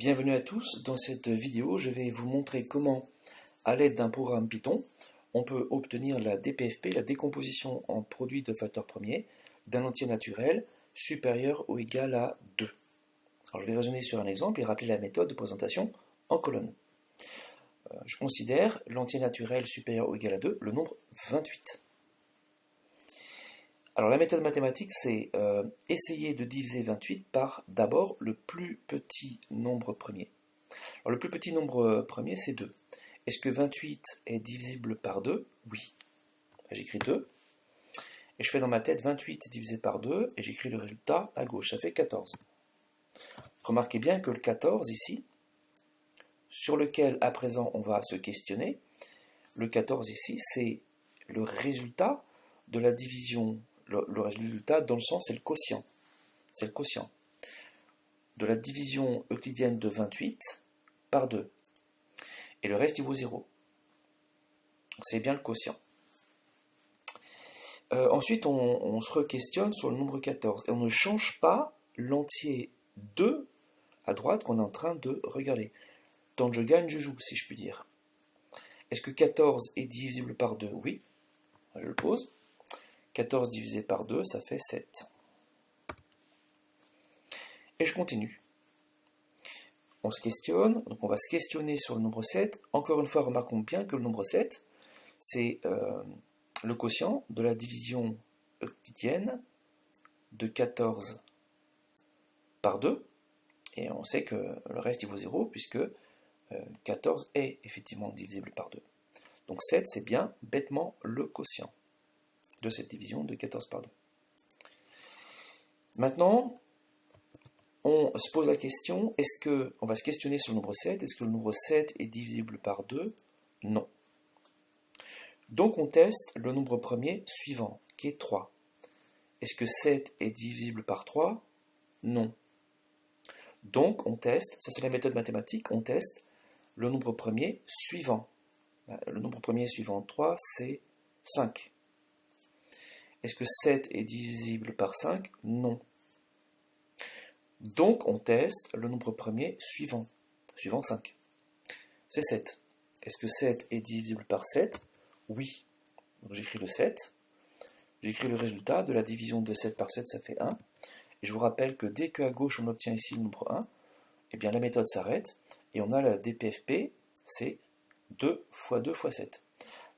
Bienvenue à tous, dans cette vidéo je vais vous montrer comment, à l'aide d'un programme Python, on peut obtenir la DPFP, la décomposition en produit de facteurs premiers, d'un entier naturel supérieur ou égal à 2. Alors je vais raisonner sur un exemple et rappeler la méthode de présentation en colonne. Je considère l'entier naturel supérieur ou égal à 2, le nombre 28. Alors la méthode mathématique, c'est essayer de diviser 28 par d'abord le plus petit nombre premier. Alors le plus petit nombre premier, c'est 2. Est-ce que 28 est divisible par 2? Oui. J'écris 2. Et je fais dans ma tête 28 divisé par 2, et j'écris le résultat à gauche, ça fait 14. Remarquez bien que le 14 ici, sur lequel à présent on va se questionner, le 14 ici, c'est le résultat de la division. Le résultat, dans le sens, c'est le quotient. C'est le quotient de la division euclidienne de 28 par 2. Et le reste, il vaut 0. C'est bien le quotient. Ensuite, on se re-questionne sur le nombre 14. Et on ne change pas l'entier 2 à droite qu'on est en train de regarder. Tant que je gagne, je joue, si je puis dire. Est-ce que 14 est divisible par 2? Oui. Je le pose. 14 divisé par 2, ça fait 7. Et je continue. On se questionne, donc on va se questionner sur le nombre 7. Encore une fois, remarquons bien que le nombre 7, c'est le quotient de la division euclidienne de 14 par 2. Et on sait que le reste, il vaut 0, puisque 14 est effectivement divisible par 2. Donc 7, c'est bien bêtement le quotient de cette division de 14 par 2. Maintenant, on se pose la question, on va se questionner sur le nombre 7, est-ce que le nombre 7 est divisible par 2? Non. Donc on teste le nombre premier suivant, qui est 3. Est-ce que 7 est divisible par 3? Non. Donc on teste, ça c'est la méthode mathématique, on teste le nombre premier suivant. Le nombre premier suivant 3, c'est 5. Est-ce que 7 est divisible par 5? Non. Donc on teste le nombre premier suivant 5. C'est 7. Est-ce que 7 est divisible par 7? Oui. Donc j'écris le 7. J'écris le résultat de la division de 7 par 7, ça fait 1. Et je vous rappelle que dès qu'à gauche on obtient ici le nombre 1, eh bien la méthode s'arrête et on a la DPFP, c'est 2 fois 2 fois 7.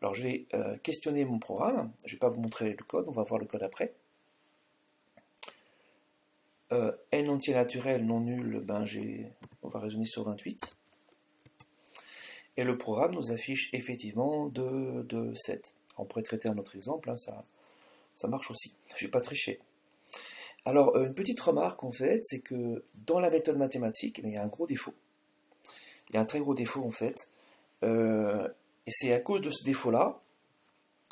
Alors je vais questionner mon programme, je ne vais pas vous montrer le code, on va voir le code après. N entier naturel non nul, on va raisonner sur 28. Et le programme nous affiche effectivement 2, 7. On pourrait traiter un autre exemple, hein, ça marche aussi, je ne vais pas tricher. Alors une petite remarque en fait, c'est que dans la méthode mathématique, il y a un gros défaut. Il y a un très gros défaut en fait. Et c'est à cause de ce défaut-là.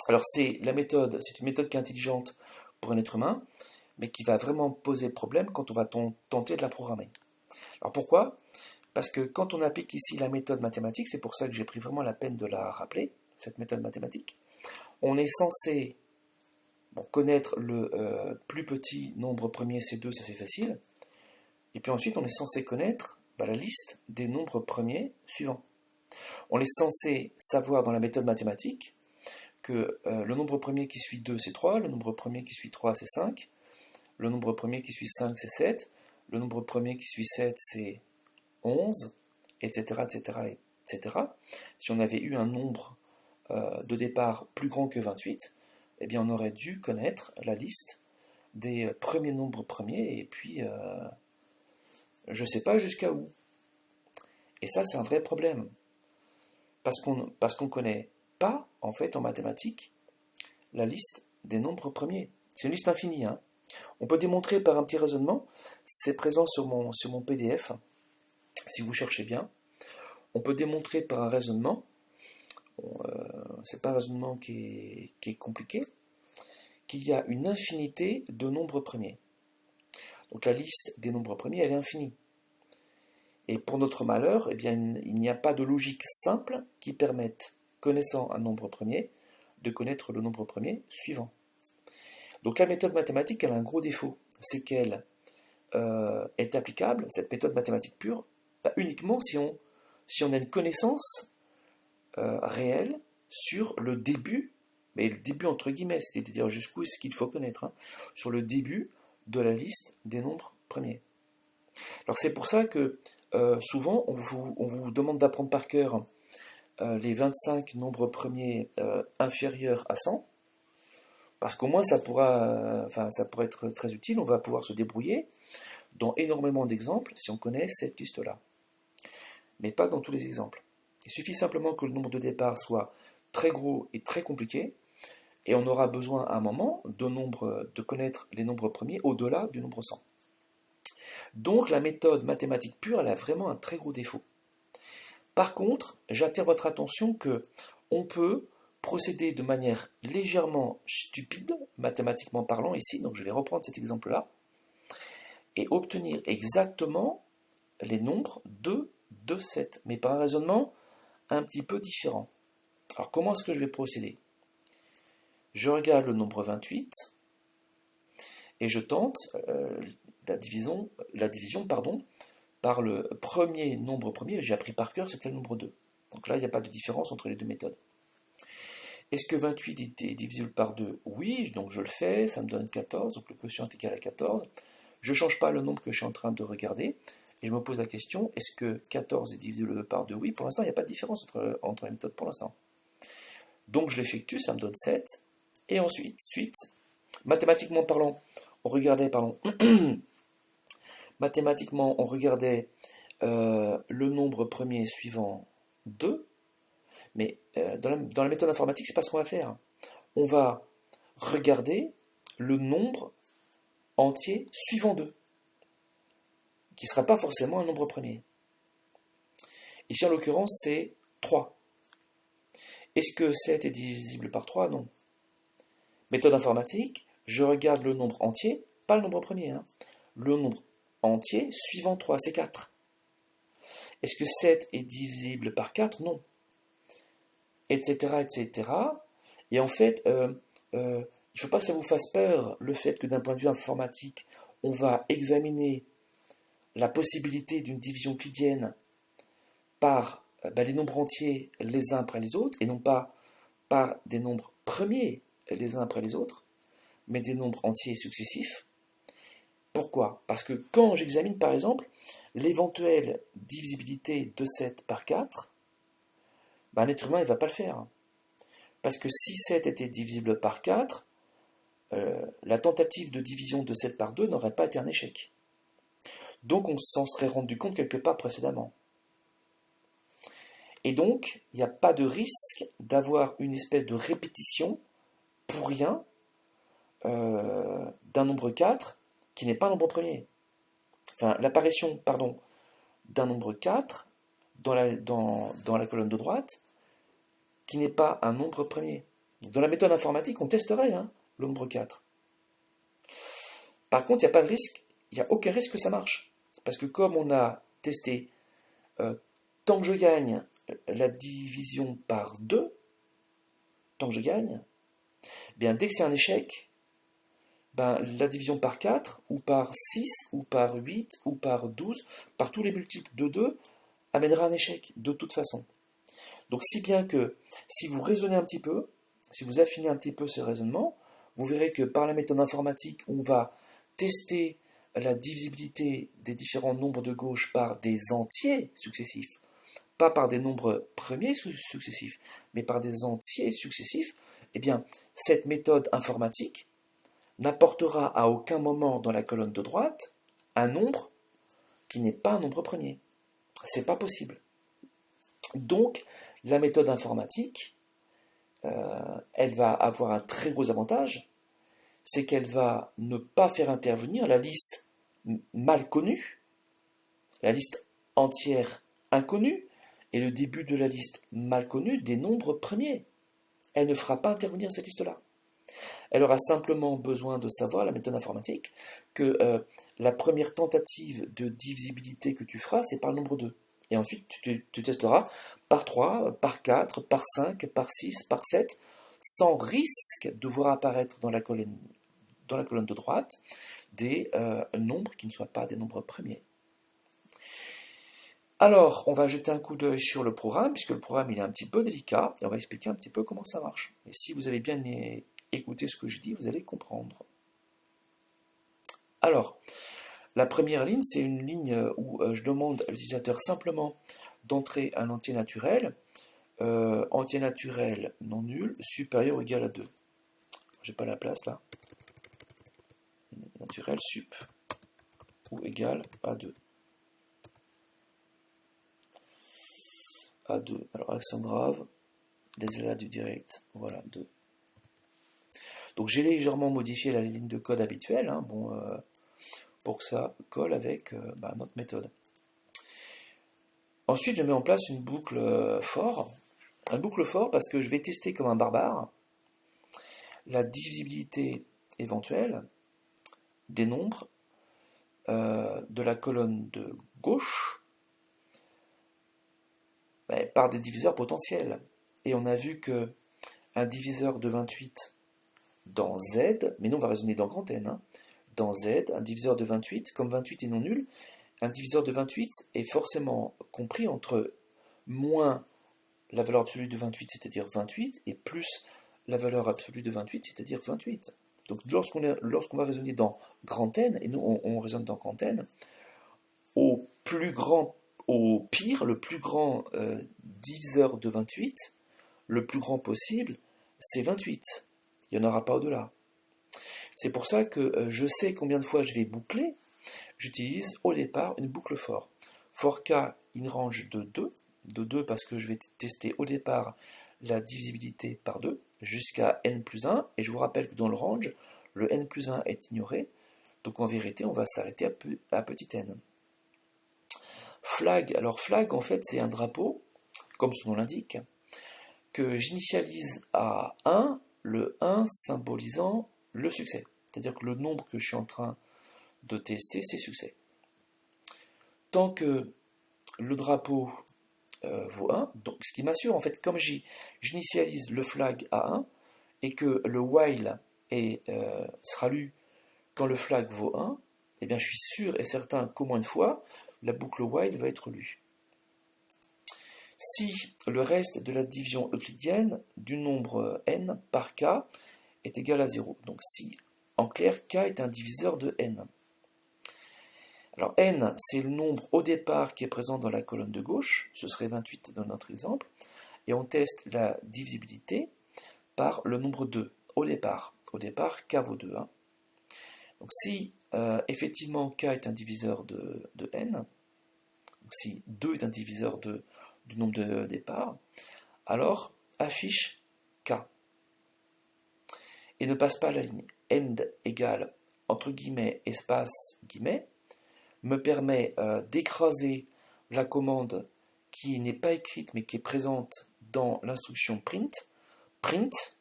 Alors c'est une méthode qui est intelligente pour un être humain, mais qui va vraiment poser problème quand on va tenter de la programmer. Alors pourquoi? Parce que quand on applique ici la méthode mathématique, c'est pour ça que j'ai pris vraiment la peine de la rappeler, cette méthode mathématique, on est censé connaître le plus petit nombre premier, c'est 2, ça c'est facile, et puis ensuite on est censé connaître la liste des nombres premiers suivants. On est censé savoir dans la méthode mathématique que le nombre premier qui suit 2 c'est 3, le nombre premier qui suit 3 c'est 5, le nombre premier qui suit 5 c'est 7, le nombre premier qui suit 7 c'est 11, etc., etc., etc. Si on avait eu un nombre de départ plus grand que 28, eh bien on aurait dû connaître la liste des premiers nombres premiers, et puis je ne sais pas jusqu'à où. Et ça c'est un vrai problème. Parce qu'on ne connaît pas, en fait, en mathématiques, la liste des nombres premiers. C'est une liste infinie. Hein. On peut démontrer par un petit raisonnement, c'est présent sur mon PDF, si vous cherchez bien. On peut démontrer par un raisonnement, c'est pas un raisonnement qui est compliqué, qu'il y a une infinité de nombres premiers. Donc la liste des nombres premiers, elle est infinie. Et pour notre malheur, eh bien, il n'y a pas de logique simple qui permette, connaissant un nombre premier, de connaître le nombre premier suivant. Donc la méthode mathématique, elle a un gros défaut, c'est qu'elle est applicable, cette méthode mathématique pure, Uniquement si on a une connaissance réelle sur le début, mais le début entre guillemets, c'est-à-dire jusqu'où est-ce qu'il faut connaître, hein, sur le début de la liste des nombres premiers. Alors c'est pour ça que souvent on vous demande d'apprendre par cœur les 25 nombres premiers inférieurs à 100, parce qu'au moins ça pourra être très utile, on va pouvoir se débrouiller dans énormément d'exemples si on connaît cette liste-là. Mais pas dans tous les exemples. Il suffit simplement que le nombre de départ soit très gros et très compliqué, et on aura besoin à un moment de connaître les nombres premiers au-delà du nombre 100. Donc la méthode mathématique pure, elle a vraiment un très gros défaut. Par contre, j'attire votre attention que on peut procéder de manière légèrement stupide, mathématiquement parlant ici, donc je vais reprendre cet exemple-là, et obtenir exactement les nombres 2 de 7, mais par un raisonnement un petit peu différent. Alors comment est-ce que je vais procéder? Je regarde le nombre 28 et je tente la division par le premier nombre premier, j'ai appris par cœur, c'était le nombre 2. Donc là, il n'y a pas de différence entre les deux méthodes. Est-ce que 28 est divisible par 2? Oui, donc je le fais, ça me donne 14, donc le quotient est égal à 14. Je ne change pas le nombre que je suis en train de regarder, et je me pose la question, est-ce que 14 est divisible par 2? Oui, pour l'instant, il n'y a pas de différence entre les méthodes pour l'instant. Donc je l'effectue, ça me donne 7, et ensuite, mathématiquement parlant, on regardait le nombre premier suivant 2, mais dans la méthode informatique, c'est pas ce qu'on va faire. On va regarder le nombre entier suivant 2, qui ne sera pas forcément un nombre premier. Ici, en l'occurrence, c'est 3. Est-ce que 7 est divisible par 3? Non. Méthode informatique, je regarde le nombre entier, pas le nombre premier, hein. Le nombre entier suivant 3, c'est 4. Est-ce que 7 est divisible par 4? Non. Etc., etc. Et en fait, il ne faut pas que ça vous fasse peur, le fait que d'un point de vue informatique, on va examiner la possibilité d'une division euclidienne par les nombres entiers les uns après les autres, et non pas par des nombres premiers les uns après les autres, mais des nombres entiers successifs. Pourquoi? Parce que quand j'examine par exemple l'éventuelle divisibilité de 7 par 4, un être humain ne va pas le faire. Parce que si 7 était divisible par 4, la tentative de division de 7 par 2 n'aurait pas été un échec. Donc on s'en serait rendu compte quelque part précédemment. Et donc, il n'y a pas de risque d'avoir une espèce de répétition pour rien d'un nombre 4 qui n'est pas un nombre premier. Enfin, l'apparition, d'un nombre 4 dans la colonne de droite qui n'est pas un nombre premier. Dans la méthode informatique, on testerait le nombre 4. Par contre, il n'y a pas de risque, il n'y a aucun risque que ça marche. Parce que comme on a testé, tant que je gagne la division par 2, tant que je gagne, bien dès que c'est un échec, la division par 4, ou par 6, ou par 8, ou par 12, par tous les multiples de 2, amènera un échec, de toute façon. Donc si bien que, si vous raisonnez un petit peu, si vous affinez un petit peu ce raisonnement, vous verrez que par la méthode informatique, on va tester la divisibilité des différents nombres de gauche par des entiers successifs, pas par des nombres premiers successifs, mais par des entiers successifs. Eh bien, cette méthode informatique n'apportera à aucun moment dans la colonne de droite un nombre qui n'est pas un nombre premier. C'est pas possible. Donc, la méthode informatique, elle va avoir un très gros avantage, c'est qu'elle va ne pas faire intervenir la liste mal connue, la liste entière inconnue, et le début de la liste mal connue des nombres premiers. Elle ne fera pas intervenir cette liste-là. Elle aura simplement besoin de savoir, la méthode informatique, que la première tentative de divisibilité que tu feras, c'est par le nombre 2. Et ensuite, tu testeras par 3, par 4, par 5, par 6, par 7, sans risque de voir apparaître dans la colonne de droite des nombres qui ne soient pas des nombres premiers. Alors, on va jeter un coup d'œil sur le programme, puisque le programme il est un petit peu délicat, et on va expliquer un petit peu comment ça marche. Et si vous avez bien écouté ce que je dis, vous allez comprendre. Alors, la première ligne, c'est une ligne où je demande à l'utilisateur simplement d'entrer un entier naturel, entier naturel non nul, supérieur ou égal à 2. J'ai pas la place là. Naturel sup ou égal à 2. À 2. Alors accent grave, les éléments du direct, voilà 2. Donc j'ai légèrement modifié la ligne de code habituelle, hein, pour que ça colle avec notre méthode. Ensuite, je mets en place une boucle for. Un boucle for parce que je vais tester comme un barbare la divisibilité éventuelle des nombres de la colonne de gauche par des diviseurs potentiels. Et on a vu que un diviseur de 28 dans Z, mais nous on va raisonner dans grand N, hein, dans Z, un diviseur de 28, comme 28 est non nul, un diviseur de 28 est forcément compris entre moins la valeur absolue de 28, c'est-à-dire 28, et plus la valeur absolue de 28, c'est-à-dire 28. Donc lorsqu'on va raisonner dans grand N, et nous on raisonne dans grand N, au pire, le plus grand diviseur de 28, le plus grand possible, c'est 28. Il n'y en aura pas au-delà. C'est pour ça que je sais combien de fois je vais boucler. J'utilise au départ une boucle for. For k in range de 2 parce que je vais tester au départ la divisibilité par 2 jusqu'à n plus 1. Et je vous rappelle que dans le range, le n plus 1 est ignoré. Donc en vérité, on va s'arrêter à petit n. Flag, alors flag en fait c'est un drapeau, comme son nom l'indique, que j'initialise à 1, le 1 symbolisant le succès. C'est-à-dire que le nombre que je suis en train de tester, c'est succès. Tant que le drapeau vaut 1, donc ce qui m'assure en fait, comme j'initialise le flag à 1, et que le while sera lu quand le flag vaut 1, eh bien je suis sûr et certain qu'au moins une fois, la boucle while va être lue. Si le reste de la division euclidienne du nombre n par k est égal à 0. Donc si, en clair, k est un diviseur de n. Alors n, c'est le nombre au départ qui est présent dans la colonne de gauche, ce serait 28 dans notre exemple, et on teste la divisibilité par le nombre 2, au départ. Au départ, k vaut 2. Hein. Donc si effectivement k est un diviseur de n, donc si 2 est un diviseur du nombre de départ, alors affiche k. Et ne passe pas la ligne. End égale, entre guillemets, espace, guillemets, me permet d'écraser la commande qui n'est pas écrite mais qui est présente dans l'instruction print. Print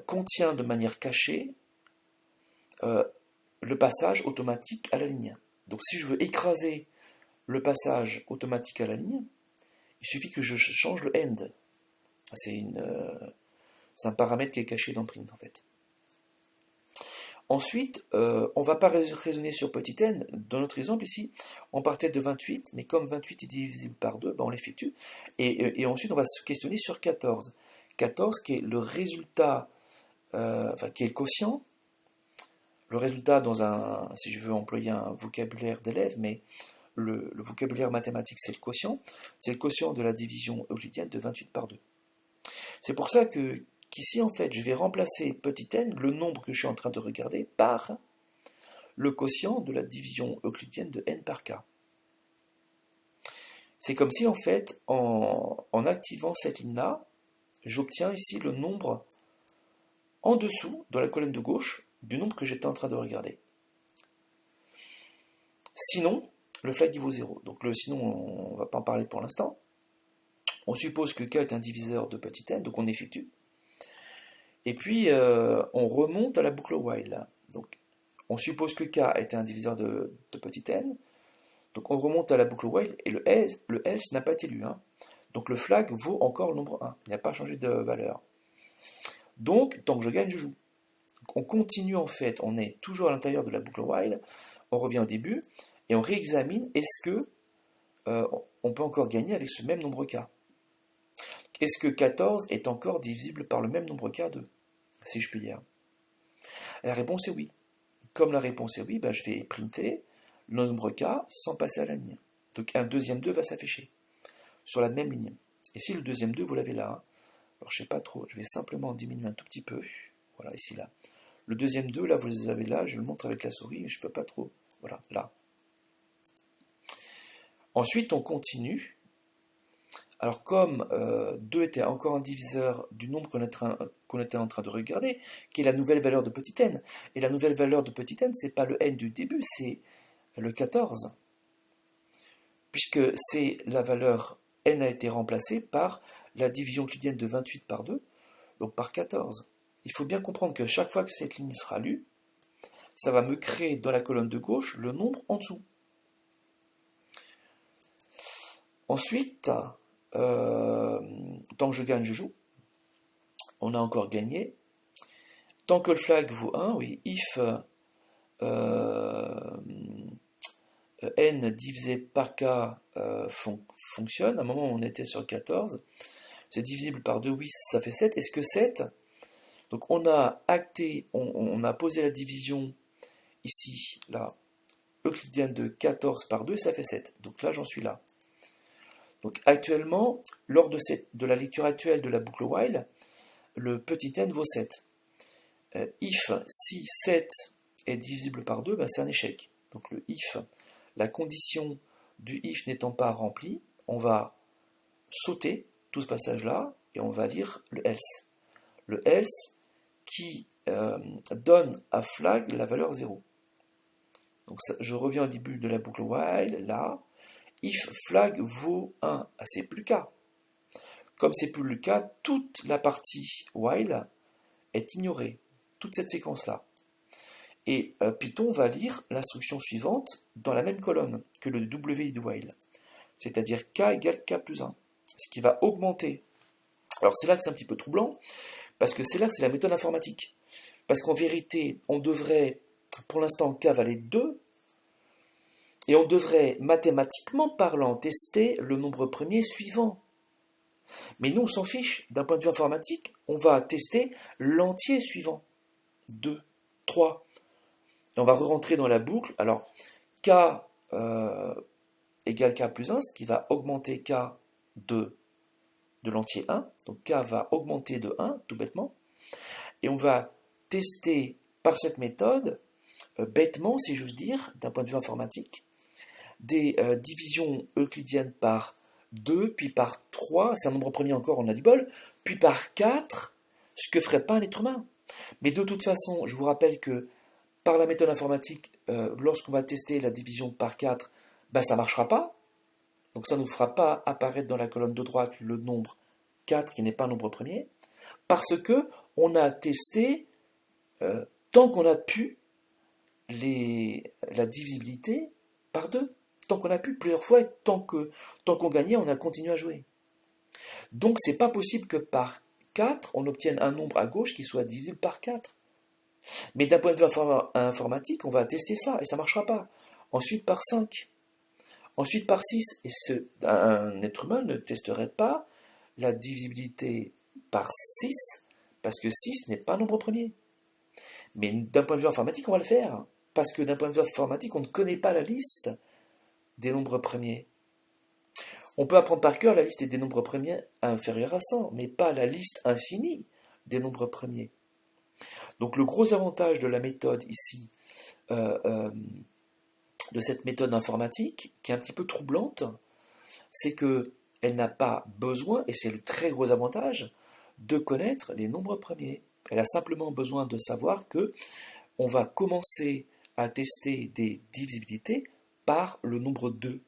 contient de manière cachée le passage automatique à la ligne. Donc si je veux écraser le passage automatique à la ligne, il suffit que je change le end. C'est un paramètre qui est caché dans print en fait. Ensuite, on ne va pas raisonner sur petit n. Dans notre exemple ici, on partait de 28, mais comme 28 est divisible par 2, on l'effectue. Et ensuite, on va se questionner sur 14. 14 qui est le résultat, qui est le quotient. Le résultat si je veux employer un vocabulaire d'élève, mais le vocabulaire mathématique c'est le quotient. C'est le quotient de la division euclidienne de 28 par 2. C'est pour ça qu'ici, en fait, je vais remplacer petit n, le nombre que je suis en train de regarder, par le quotient de la division euclidienne de n par k. C'est comme si, en fait, en activant cette ligne-là, j'obtiens ici le nombre en dessous, dans la colonne de gauche, du nombre que j'étais en train de regarder. Sinon, le flag il vaut 0. Donc sinon, on ne va pas en parler pour l'instant. On suppose que k est un diviseur de petit n, donc on effectue. Et puis, on remonte à la boucle while. Donc, on suppose que k est un diviseur de petit n. Donc, on remonte à la boucle while et le else n'a pas été lu. Hein. Donc, le flag vaut encore le nombre 1. Il n'a pas changé de valeur. Donc, tant que je gagne, je joue. Donc, on continue en fait. On est toujours à l'intérieur de la boucle while. On revient au début et on réexamine est-ce que on peut encore gagner avec ce même nombre k. Est-ce que 14 est encore divisible par le même nombre k de, si je puis dire? La réponse est oui. Comme la réponse est oui, je vais printer le nombre k sans passer à la ligne. Donc un deuxième 2 va s'afficher sur la même ligne. Et si le deuxième 2, vous l'avez là, alors je ne sais pas trop, je vais simplement diminuer un tout petit peu. Voilà, ici, là. Le deuxième 2, là, vous les avez là, je le montre avec la souris, mais je ne peux pas trop. Voilà, là. Ensuite, on continue. Alors, comme 2 était encore un diviseur du nombre qu'on était en train de regarder, qui est la nouvelle valeur de petit n. Et la nouvelle valeur de petit n, c'est pas le n du début, c'est le 14. Puisque c'est la valeur n a été remplacée par la division euclidienne de 28 par 2, donc par 14. Il faut bien comprendre que chaque fois que cette ligne sera lue, ça va me créer dans la colonne de gauche le nombre en dessous. Ensuite, tant que je gagne, je joue. On a encore gagné. Tant que le flag vaut 1, oui, if n divisé par k fonctionne, à un moment on était sur 14, c'est divisible par 2, oui, ça fait 7. Est-ce que 7? Donc on a acté, on a posé la division ici, là, euclidienne de 14 par 2, et ça fait 7. Donc là, j'en suis là. Donc actuellement, lors de la lecture actuelle de la boucle while, le petit n vaut 7. If, si 7 est divisible par 2, c'est un échec. Donc le if, la condition du if n'étant pas remplie, on va sauter tout ce passage-là et on va lire le else. Le else qui donne à flag la valeur 0. Donc ça, je reviens au début de la boucle while, là, if flag vaut 1, c'est plus le cas. Comme c'est plus le cas, toute la partie while est ignorée, toute cette séquence-là. Et Python va lire l'instruction suivante dans la même colonne que le WI de while, c'est-à-dire k égale k plus 1, ce qui va augmenter. Alors c'est là que c'est un petit peu troublant, parce que c'est là que c'est la méthode informatique. Parce qu'en vérité, on devrait, pour l'instant, k valait 2, et on devrait, mathématiquement parlant, tester le nombre premier suivant. Mais nous, on s'en fiche. D'un point de vue informatique, on va tester l'entier suivant. 2, 3. Et on va re-rentrer dans la boucle. Alors, k égale k plus 1, ce qui va augmenter k de l'entier 1. Donc k va augmenter de 1, tout bêtement. Et on va tester par cette méthode, bêtement, si j'ose dire, d'un point de vue informatique, des divisions euclidiennes par 2, puis par 3, c'est un nombre premier encore, on a du bol, puis par 4, ce que ferait pas un être humain. Mais de toute façon, je vous rappelle que par la méthode informatique, lorsqu'on va tester la division par 4, ça ne marchera pas. Donc ça ne nous fera pas apparaître dans la colonne de droite le nombre 4 qui n'est pas un nombre premier, parce que on a testé, tant qu'on a pu, la divisibilité par 2. Tant qu'on a pu, plusieurs fois, et tant qu'on gagnait, on a continué à jouer. Donc c'est pas possible que par 4, on obtienne un nombre à gauche qui soit divisible par 4. Mais d'un point de vue informatique, on va tester ça, et ça ne marchera pas. Ensuite par 5. Ensuite par 6. Et un être humain ne testerait pas la divisibilité par 6, parce que 6 n'est pas un nombre premier. Mais d'un point de vue informatique, on va le faire. Parce que d'un point de vue informatique, on ne connaît pas la liste des nombres premiers. On peut apprendre par cœur la liste des nombres premiers inférieurs à 100, mais pas la liste infinie des nombres premiers. Donc le gros avantage de la méthode ici, de cette méthode informatique, qui est un petit peu troublante, c'est qu'elle n'a pas besoin, et c'est le très gros avantage, de connaître les nombres premiers. Elle a simplement besoin de savoir que on va commencer à tester des divisibilités par le nombre 2.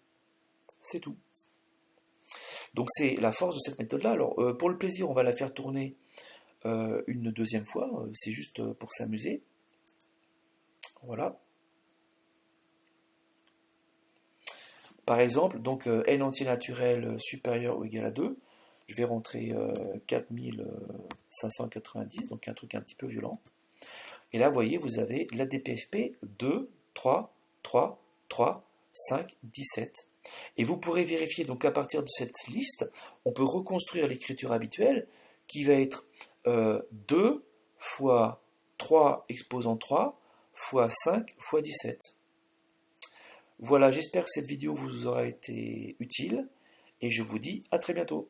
C'est tout. Donc c'est la force de cette méthode-là. Alors pour le plaisir, on va la faire tourner une deuxième fois. C'est juste pour s'amuser. Voilà. Par exemple, donc n entier naturel supérieur ou égal à 2. Je vais rentrer 4590, donc un truc un petit peu violent. Et là, vous voyez, vous avez la DPFP 2, 3, 3, 3, 5, 17. Et vous pourrez vérifier, donc à partir de cette liste, on peut reconstruire l'écriture habituelle qui va être 2 fois 3 exposant 3 fois 5 fois 17. Voilà, j'espère que cette vidéo vous aura été utile et je vous dis à très bientôt.